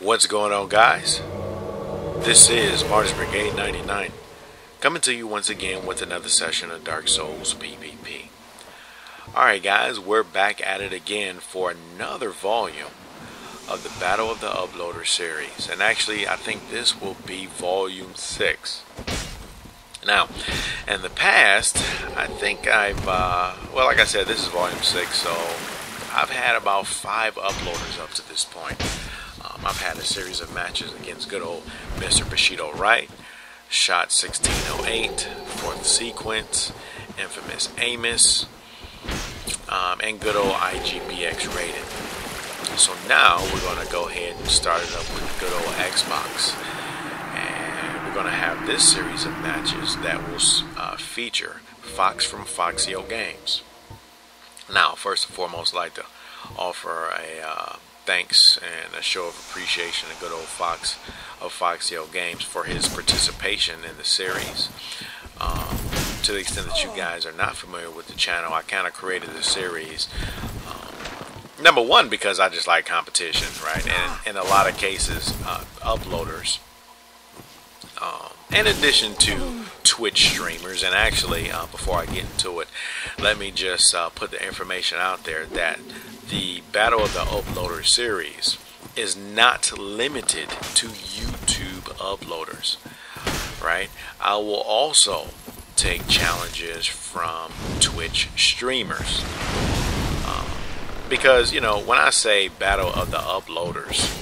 What's going on, guys? This is Martyrs Brigade 99 coming to you once again with another session of Dark Souls PvP. Alright guys, we're back at it again for another volume of the Battle of the Uploader series. And actually, I think this will be volume 6. Now, in the past, I think well, like I said, this is volume 6, so I've had about 5 uploaders up to this point. I've had a series of matches against good old Mr. Bushido Wright, Shot 1608, Fourth Sequence, Infamous Amos, and good old IGBX Rated. So now we're going to go ahead and start it up with good old Xbox. And we're going to have this series of matches that will feature Fox from Foxeo Games. Now, first and foremost, I'd like to offer a thanks and a show of appreciation to good old Fox of Foxeo Games for his participation in the series. To the extent that you guys are not familiar with the channel, I kind of created the series number one because I just like competition, right? And in a lot of cases, uploaders, in addition to Twitch streamers, and actually before I get into it, let me just put the information out there that the Battle of the Uploader series is not limited to YouTube uploaders, right? I will also take challenges from Twitch streamers, because, you know, when I say Battle of the Uploaders,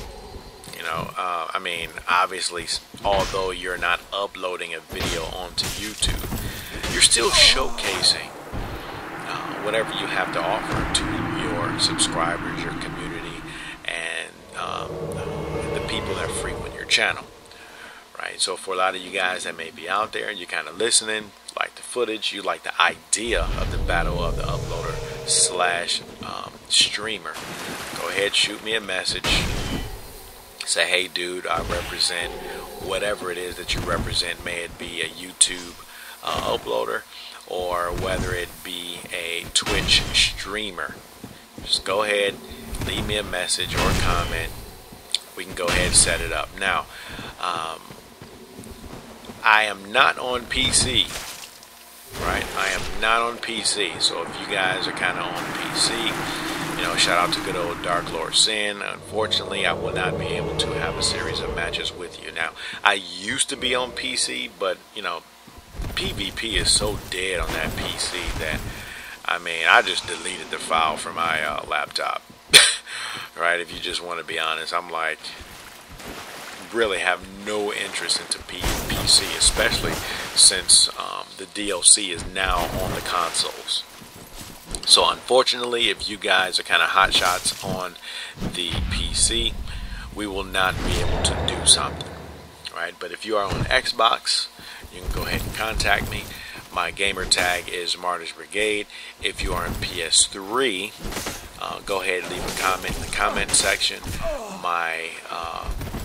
you know, I mean, obviously, although you're not uploading a video onto YouTube, you're still showcasing whatever you have to offer to your subscribers, your community, and the people that frequent your channel, right? So for a lot of you guys that may be out there and you're kind of listening, like the footage, you like the idea of the Battle of the Uploader slash streamer, go ahead, shoot me a message. Say, hey dude, I represent whatever it is that you represent, may it be a YouTube uploader or whether it be a Twitch streamer. Just go ahead, leave me a message or a comment. We can go ahead and set it up. Now, I am not on PC, right? I am not on PC, so if you guys are kind of on PC, you know, shout out to good old Dark Lord Sin. Unfortunately, I will not be able to have a series of matches with you. Now, I used to be on PC, but, you know, PvP is so dead on that PC that, I mean, I just deleted the file from my laptop. Right? If you just want to be honest, I'm like, really have no interest into PC, especially since the DLC is now on the consoles. So unfortunately, if you guys are kind of hot shots on the PC, we will not be able to do something, right? But if you are on Xbox, you can go ahead and contact me. My gamer tag is MartyrsBrigade. If you are on PS3, go ahead and leave a comment in the comment section. My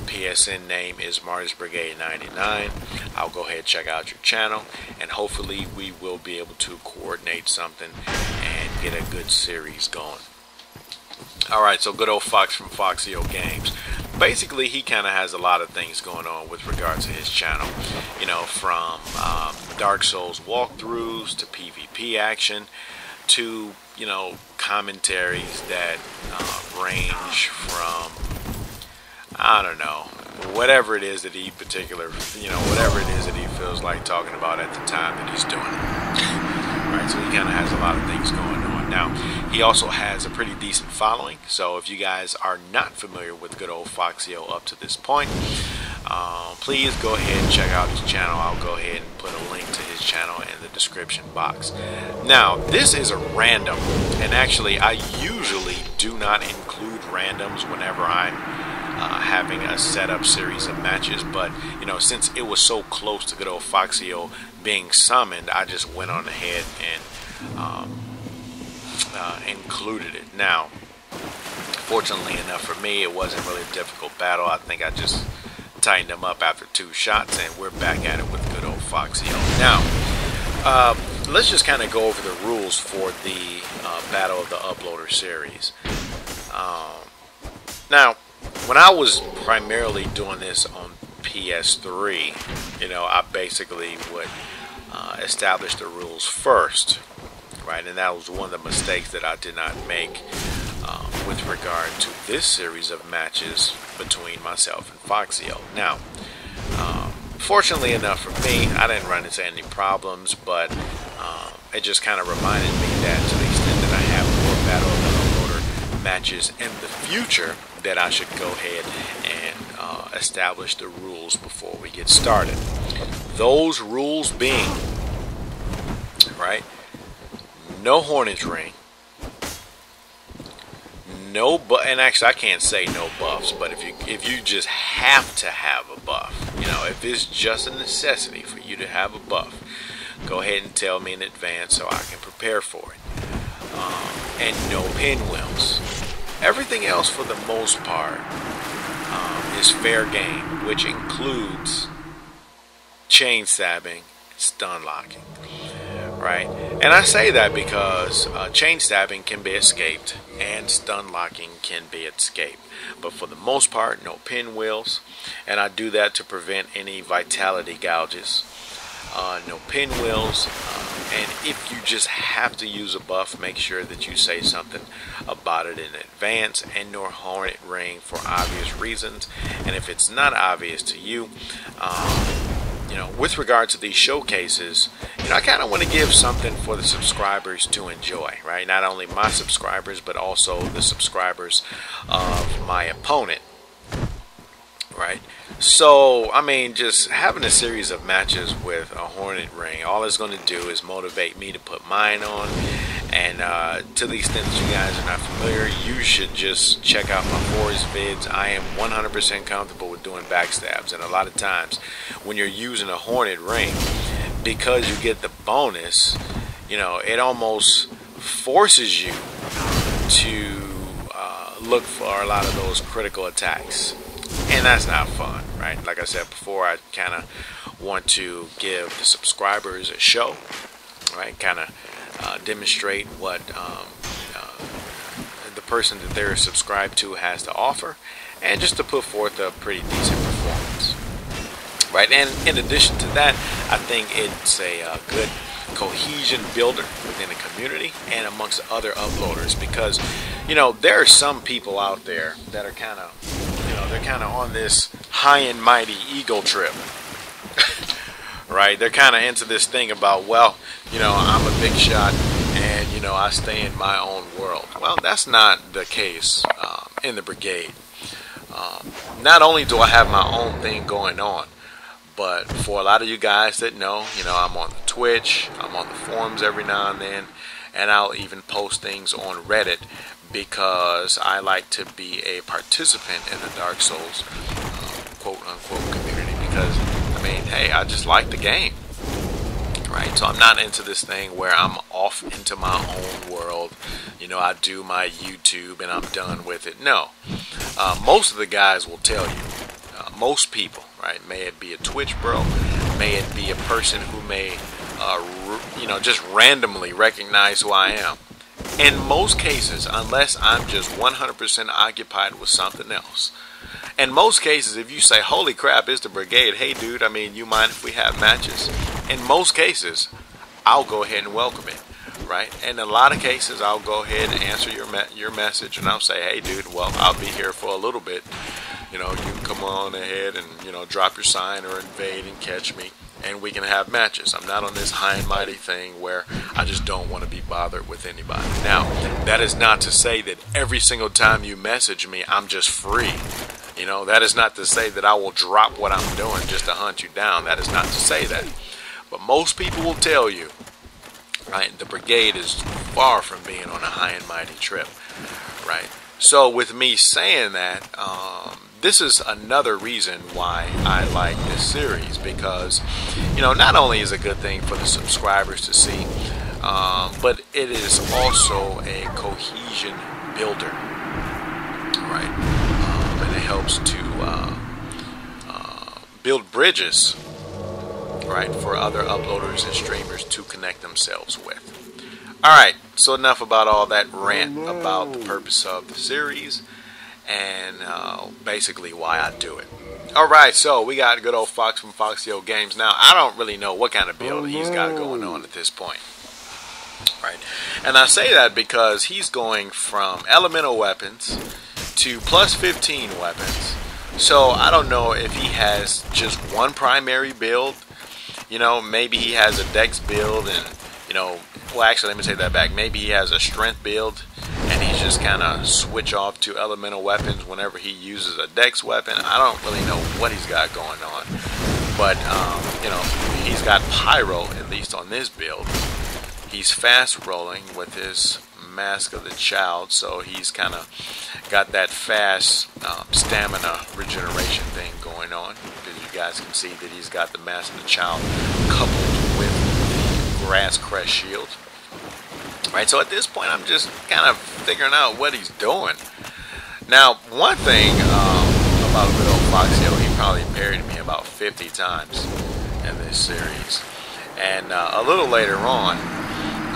PSN name is MartyrsBrigade 99. I'll go ahead and check out your channel, and hopefully we will be able to coordinate something and get a good series going. Alright, so good old Fox from Foxeo Games. Basically, he kind of has a lot of things going on with regards to his channel. You know, from Dark Souls walkthroughs to PvP action to, you know, commentaries that range from, I don't know, whatever it is that he whatever it is that he feels like talking about at the time that he's doing it. Right, so he kind of has a lot of things going on. Now, he also has a pretty decent following, so if you guys are not familiar with good old Foxeo up to this point, please go ahead and check out his channel. I'll go ahead and put a link to his channel in the description box. Now, this is a random, and actually I usually do not include randoms whenever I'm having a setup series of matches, but you know, since it was so close to good old Foxeo being summoned, I just went on ahead and included it. Now, fortunately enough for me, it wasn't really a difficult battle. I think I just tightened him up after 2 shots, and we're back at it with good old Foxeo. Now, let's just kind of go over the rules for the Battle of the Uploader series. Now, when I was primarily doing this on PS3, you know, I basically would establish the rules first, right? And that was one of the mistakes that I did not make with regard to this series of matches between myself and Foxeo. Now, fortunately enough for me, I didn't run into any problems, but it just kind of reminded me that to the extent that I have more Battle of the Unloader matches in the future, that I should go ahead and establish the rules before we get started. Those rules being, right, no Hornet's Ring, no and actually I can't say no buffs, but if you just have to have a buff, you know, if it's just a necessity for you to have a buff, go ahead and tell me in advance so I can prepare for it. And no pinwheels. Everything else for the most part is fair game, which includes chain stabbing, stun locking, right? And I say that because chain stabbing can be escaped and stun locking can be escaped, but for the most part, no pinwheels, and I do that to prevent any vitality gouges. No pinwheels, and if you just have to use a buff, make sure that you say something about it in advance, and no Hornet Ring for obvious reasons. And if it's not obvious to you, you know, with regard to these showcases, you know, I kind of want to give something for the subscribers to enjoy, right? Not only my subscribers, but also the subscribers of my opponent, right? So, I mean, just having a series of matches with a Hornet Ring, all it's going to do is motivate me to put mine on. And to the extent that you guys are not familiar, you should just check out my Forest vids. I am 100% comfortable with doing backstabs. And a lot of times, when you're using a Hornet Ring, because you get the bonus, you know, it almost forces you to look for a lot of those critical attacks. And that's not fun, right? Like I said before, I kind of want to give the subscribers a show, right? Kind of demonstrate what the person that they're subscribed to has to offer, and just to put forth a pretty decent performance, right? And in addition to that, I think it's a good cohesion builder within the community and amongst other uploaders, because, you know, there are some people out there that are kind of, you know, they're kind of on this high and mighty ego trip. Right? They're kind of into this thing about, well, you know, I'm a big shot and, you know, I stay in my own world. Well, that's not the case in the brigade. Not only do I have my own thing going on, but for a lot of you guys that know, you know, I'm on the Twitch, I'm on the forums every now and then, and I'll even post things on Reddit, because I like to be a participant in the Dark Souls quote-unquote community, because, I mean, hey, I just like the game, right? So I'm not into this thing where I'm off into my own world, you know, I do my YouTube and I'm done with it. No. Most of the guys will tell you, most people, right, may it be a Twitch bro, may it be a person who may, you know, just randomly recognize who I am. In most cases, unless I'm just 100% occupied with something else. In most cases, if you say, holy crap, it's the brigade, hey dude, I mean, you mind if we have matches? In most cases, I'll go ahead and welcome it, right? In a lot of cases, I'll go ahead and answer your message, and I'll say, hey dude, well, I'll be here for a little bit. You know, you can come on ahead and, you know, drop your sign or invade and catch me, and we can have matches. I'm not on this high and mighty thing where I just don't want to be bothered with anybody. Now, that is not to say that every single time you message me, I'm just free. You know, that is not to say that I will drop what I'm doing just to hunt you down. That is not to say that. But most people will tell you, right, the brigade is far from being on a high and mighty trip, right? So with me saying that, this is another reason why I like this series, because, you know, not only is it a good thing for the subscribers to see, but it is also a cohesion builder, right? And it helps to build bridges, right, for other uploaders and streamers to connect themselves with. Alright, so enough about all that rant about the purpose of the series. and basically why I do it. Alright, so we got good old Fox from Foxeo Games. Now, I don't really know what kind of build he's got going on at this point. Right, and I say that because he's going from elemental weapons to plus 15 weapons. So I don't know if he has just one primary build. You know, maybe he has a dex build, and well, actually, let me take that back. Maybe he has a strength build, and he's just kind of switch off to elemental weapons whenever he uses a dex weapon. I don't really know what he's got going on, but he's got pyro, at least on this build. He's fast rolling with his Mask of the Child, so he's kind of got that fast stamina regeneration thing going on, because you guys can see that he's got the Mask of the Child coupled with the Grass Crest Shield. Right, so at this point I'm just kind of figuring out what he's doing. Now, one thing about good old Foxeo, he probably parried me about 50 times in this series, and a little later on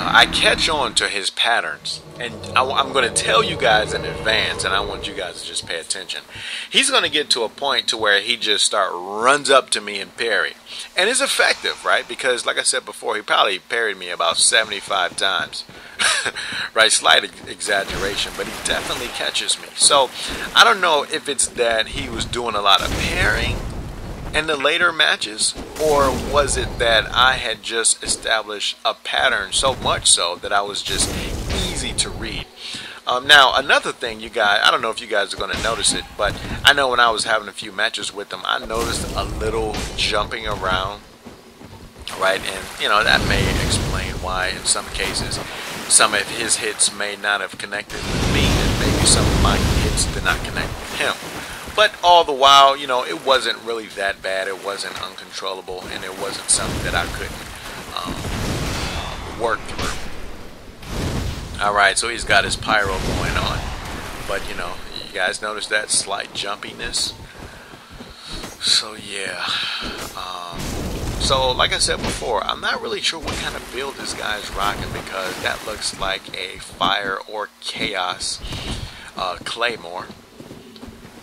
I catch on to his patterns, and I'm going to tell you guys in advance, and I want you guys to just pay attention. He's going to get to a point to where he just runs up to me and parry, and it's effective, right? Because like I said before, he probably parried me about 75 times. Right, slight exaggeration, but he definitely catches me. So I don't know if it's that he was doing a lot of parrying in the later matches, or was it that I had just established a pattern so much so that I was just easy to read. Now, another thing, you guys, I don't know if you guys are going to notice it, but I know when I was having a few matches with him, I noticed a little jumping around, right? And that may explain why in some cases some of his hits may not have connected with me, and maybe some of my hits did not connect with him. But all the while, it wasn't really that bad. It wasn't uncontrollable, and it wasn't something that I couldn't work through. Alright, so he's got his pyro going on. But, you guys notice that slight jumpiness? So, yeah. So, like I said before, I'm not really sure what kind of build this guy is rocking, because that looks like a fire or chaos claymore.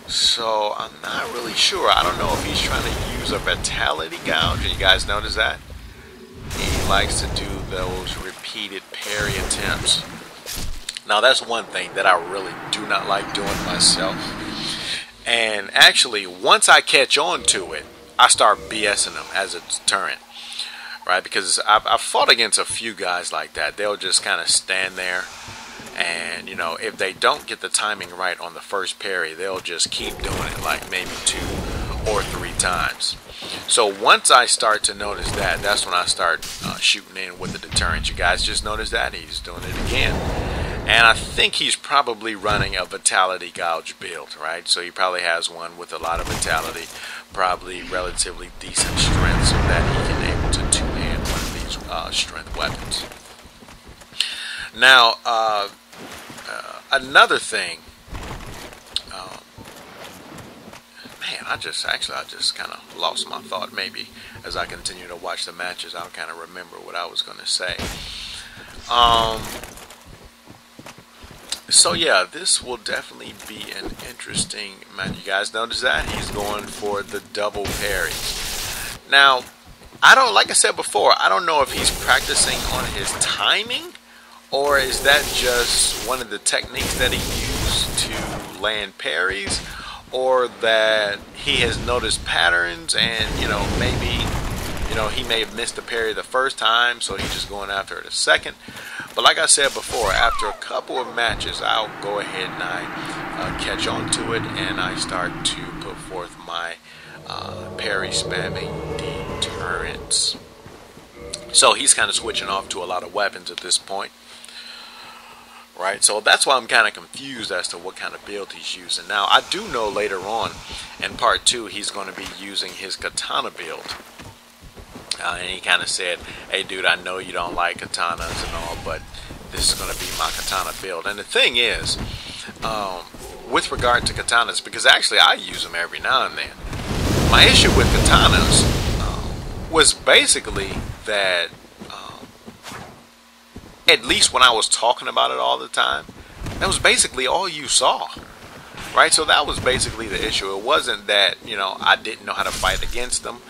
So I'm not really sure. I don't know if he's trying to use a vitality gouge. You guys notice that? He likes to do those repeated parry attempts. Now that's one thing that I really do not like doing myself. And actually, once I catch on to it, I start BSing them as a deterrent. Right? Because I've fought against a few guys like that. They'll just kind of stand there, and if they don't get the timing right on the first parry, they'll just keep doing it like maybe 2 or 3 times. So once I start to notice that, that's when I start shooting in with the deterrent. You guys just noticed that he's doing it again, and I think he's probably running a vitality gouge build, right? So he probably has one with a lot of vitality, probably relatively decent strength, so that he can able to two-hand one of these strength weapons. Now, another thing, man, I just kind of lost my thought. Maybe as I continue to watch the matches, I'll kind of remember what I was going to say. So yeah, this will definitely be an interesting match. You guys notice that he's going for the double parry. Now, like I said before, I don't know if he's practicing on his timing, or is that just one of the techniques that he used to land parries, or that he has noticed patterns and, maybe, he may have missed the parry the first time, so he's just going after it a second. But like I said before, after a couple of matches, I'll go ahead and I catch on to it, and I start to put forth my parry spamming deterrents. So he's kind of switching off to a lot of weapons at this point. Right, so that's why I'm kind of confused as to what kind of build he's using. Now, I do know later on in part 2 he's going to be using his katana build. And he kind of said, hey dude, I know you don't like katanas and all, but this is going to be my katana build. And the thing is, with regard to katanas, because actually I use them every now and then, my issue with katanas was basically that at least when I was talking about it all the time, that was basically all you saw. right? So that was basically the issue. It wasn't that, you know, I didn't know how to fight against them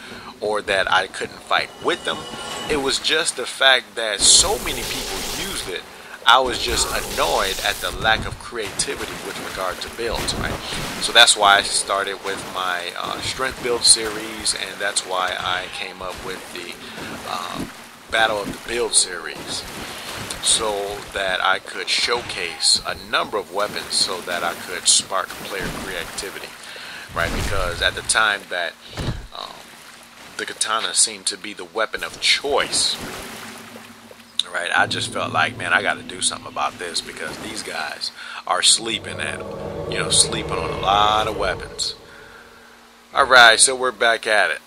or that I couldn't fight with them. It was just the fact that so many people used it. I was just annoyed at the lack of creativity with regard to builds, right? So that's why I started with my strength build series, and that's why I came up with the Battle of the Build series, so that I could showcase a number of weapons so that I could spark player creativity, right? Because at the time that the katana seemed to be the weapon of choice, right, I just felt like, man, I got to do something about this because these guys are sleeping at them, you know, sleeping on a lot of weapons. All right, so we're back at it.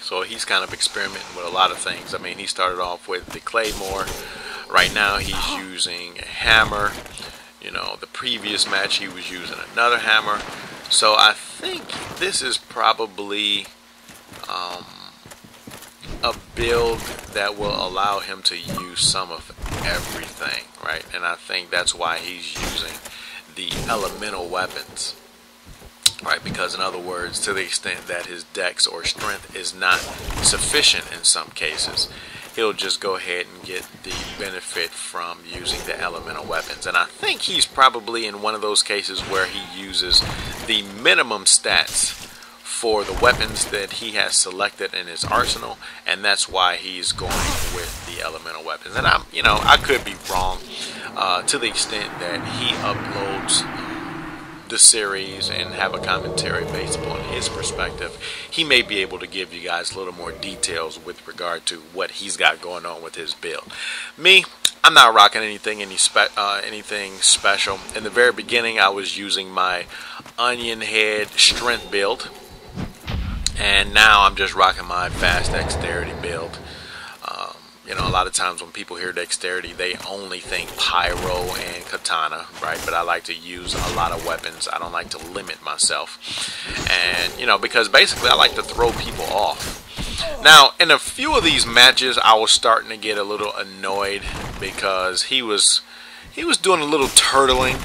So he's kind of experimenting with a lot of things. I mean, he started off with the claymore. Right now he's using a hammer. You know, the previous match he was using another hammer. So I think this is probably a build that will allow him to use some of everything, right? And I think that's why he's using the elemental weapons, right? Because in other words, to the extent that his dex or strength is not sufficient in some cases, he'll just go ahead and get the benefit from using the elemental weapons. And I think he's probably in one of those cases where he uses the minimum stats for the weapons that he has selected in his arsenal, and that's why he's going with the elemental weapons. And I'm, you know, I could be wrong to the extent that he uploads the series and have a commentary based upon his perspective. He may be able to give you guys a little more details with regard to what he's got going on with his build. Me, I'm not rocking anything special. In the very beginning, I was using my onion head strength build, and now I'm just rocking my fast dexterity build. You know, a lot of times when people hear dexterity, they only think pyro and katana, right? But I like to use a lot of weapons. I don't like to limit myself. And, you know, because basically I like to throw people off. Now, in a few of these matches, I was starting to get a little annoyed because he was doing a little turtling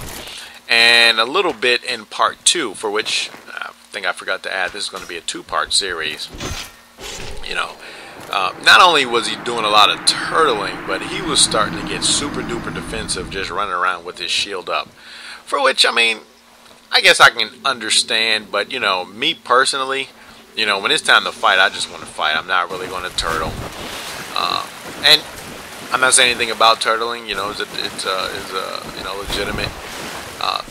and a little bit in part 2, for which I think I forgot to add, this is going to be a 2-part series. You know, not only was he doing a lot of turtling, but he was starting to get super duper defensive, just running around with his shield up. For which, I mean, I guess I can understand, but, you know, me personally, you know, when it's time to fight, I just want to fight. I'm not really going to turtle. And I'm not saying anything about turtling. You know, it's a you know, legitimate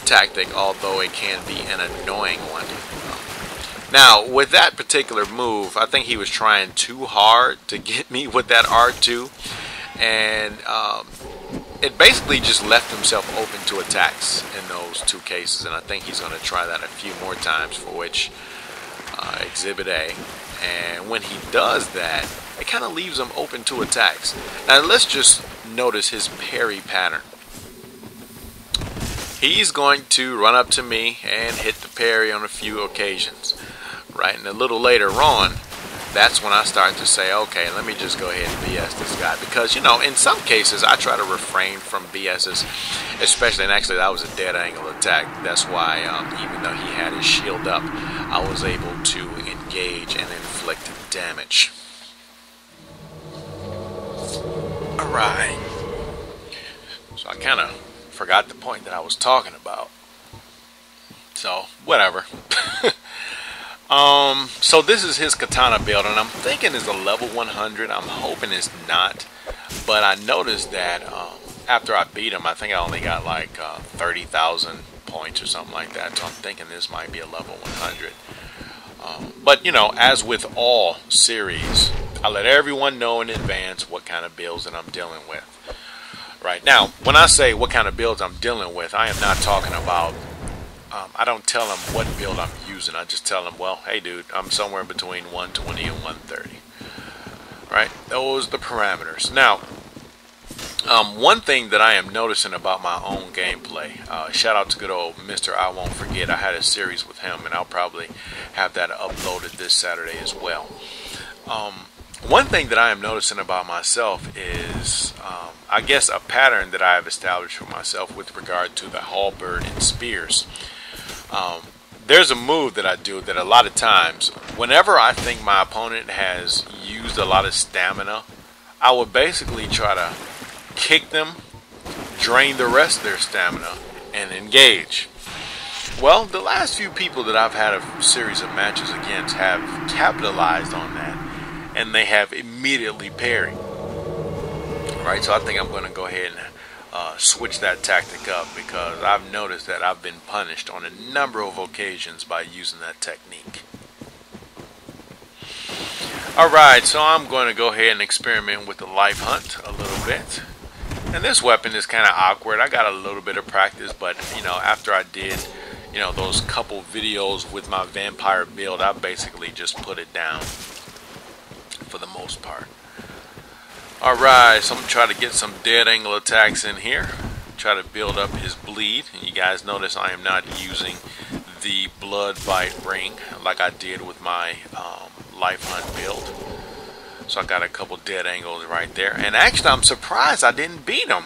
tactic, although it can be an annoying one. Now, with that particular move, I think he was trying too hard to get me with that R2, and it basically just left himself open to attacks in those 2 cases, and I think he's going to try that a few more times, for which Exhibit A. And when he does that, it kind of leaves him open to attacks. Now, let's just notice his parry pattern. He's going to run up to me and hit the parry on a few occasions. Right, and a little later on, that's when I start to say, okay, let me just go ahead and BS this guy. Because, you know, in some cases, I try to refrain from BS's, especially, and actually that was a dead angle attack. That's why, even though he had his shield up, I was able to engage and inflict damage. Alright. So I kind of forgot the point that I was talking about. So, whatever. So this is his katana build, and I'm thinking it's a level 100. I'm hoping it's not, but I noticed that after I beat him, I think I only got like 30,000 points or something like that. So I'm thinking this might be a level 100. But you know, as with all series, I let everyone know in advance what kind of builds that I'm dealing with. Right now, when I say what kind of builds I'm dealing with, I am not talking about. I don't tell them what build I'm using. I just tell them, well, hey, dude, I'm somewhere between 120 and 130. Right? Those are the parameters. Now, one thing that I am noticing about my own gameplay, shout out to good old Mr. I Won't Forget. I had a series with him, and I'll probably have that uploaded this Saturday as well. One thing that I am noticing about myself is I guess, a pattern that I have established for myself with regard to the halberd and spears. There's a move that I do that a lot of times, whenever I think my opponent has used a lot of stamina, I would basically try to kick them, drain the rest of their stamina, and engage. Well, the last few people that I've had a series of matches against have capitalized on that, and they have immediately parried. Right, so I think I'm going to go ahead and switch that tactic up, because I've noticed that I've been punished on a number of occasions by using that technique. Alright, so I'm going to go ahead and experiment with the life hunt a little bit. And this weapon is kind of awkward. I got a little bit of practice, but after I did those couple videos with my vampire build, I basically just put it down for the most part. Alright, so I'm going to try to get some dead angle attacks in here. Try to build up his bleed. And you guys notice I am not using the blood bite ring like I did with my life hunt build. So I got a couple dead angles right there. And actually I'm surprised I didn't beat him.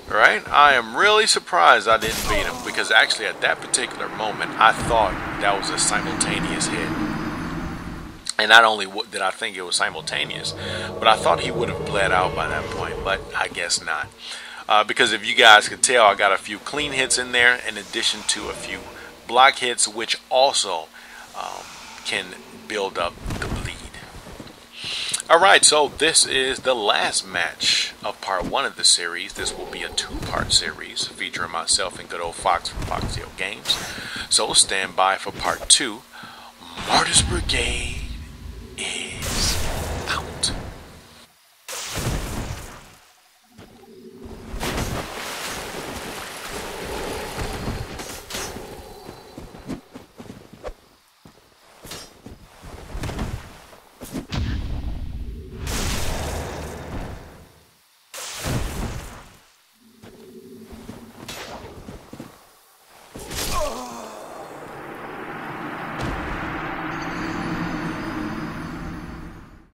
Right? I am really surprised I didn't beat him, because actually at that particular moment I thought that was a simultaneous hit. And not only did I think it was simultaneous, but I thought he would have bled out by that point, but I guess not. Because if you guys could tell, I got a few clean hits in there in addition to a few block hits, which also can build up the bleed. Alright, so this is the last match of part 1 of the series. This will be a 2-part series featuring myself and good old Fox from Foxeo Games. So stand by for part 2. MartyrsBrigade is